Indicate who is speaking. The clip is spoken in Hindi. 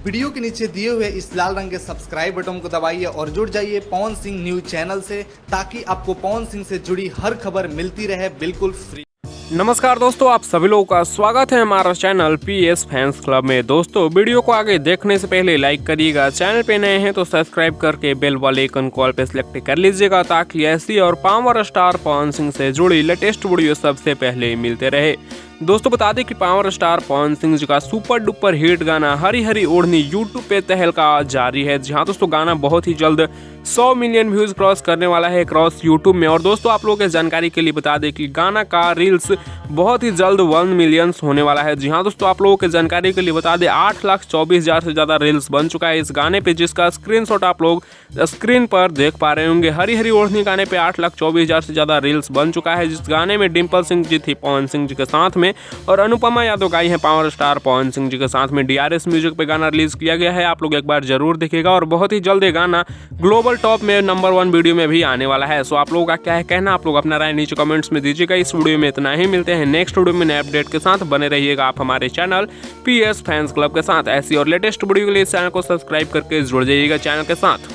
Speaker 1: वीडियो के नीचे दिए हुए इस लाल रंग के सब्सक्राइब बटन को दबाइए और जुड़ जाइए पवन सिंह न्यूज चैनल से, ताकि आपको पवन सिंह से जुड़ी हर खबर मिलती रहे बिल्कुल फ्री।
Speaker 2: नमस्कार दोस्तों, आप सभी लोगों का स्वागत है हमारा चैनल पीएस फैंस क्लब में। दोस्तों, वीडियो को आगे देखने से पहले लाइक करिएगा, चैनल पे नए हैं तो सब्सक्राइब करके बेल वाले आइकन कॉल पे सिलेक्ट कर लीजिएगा, ताकि ऐसी और पावर स्टार पवन सिंह से जुड़ी लेटेस्ट वीडियो सबसे पहले मिलते रहे। दोस्तों, बता दें कि पावर स्टार पवन सिंह जी का सुपर डुपर हिट गाना हरी हरी ओढ़नी यूट्यूब पे तहलका जारी है। जहां दोस्तों गाना बहुत ही जल्द 100 मिलियन व्यूज क्रॉस करने वाला है क्रॉस यूट्यूब में। और दोस्तों, आप लोगों के जानकारी के लिए बता दें कि गाना का रील्स बहुत ही जल्द 1 मिलियन होने वाला है। जी हाँ दोस्तों, आप लोगों के जानकारी के लिए बता दें 8,24,000 से ज़्यादा रील्स बन चुका है इस गाने पे, जिसका स्क्रीनशॉट आप लोग स्क्रीन पर देख पा रहे होंगे। हरी हरी ओढ़नी गाने पे 8,24,000 से ज़्यादा रील्स बन चुका है, जिस गाने में डिम्पल सिंह जी थी पवन सिंह जी के साथ में, और अनुपमा यादव गाई है पावर स्टार पवन सिंह जी के साथ में। DRS म्यूजिक पे गाना रिलीज किया गया है, आप लोग एक बार जरूर देखिएगा। और बहुत ही जल्द ये गाना ग्लोबल टॉप में नंबर 1 वीडियो में भी आने वाला है। सो आप लोगों का क्या है कहना, आप लोग अपना राय नीचे कमेंट्स में दीजिएगा। इस वीडियो में इतना ही, मिलते हैं नेक्स्ट वीडियो में नए अपडेट के साथ। बने रहिएगा आप हमारे चैनल पीएस फैंस क्लब के साथ। ऐसी और लेटेस्ट वीडियो के लिए चैनल को सब्सक्राइब करके जुड़ जाइएगा चैनल के साथ।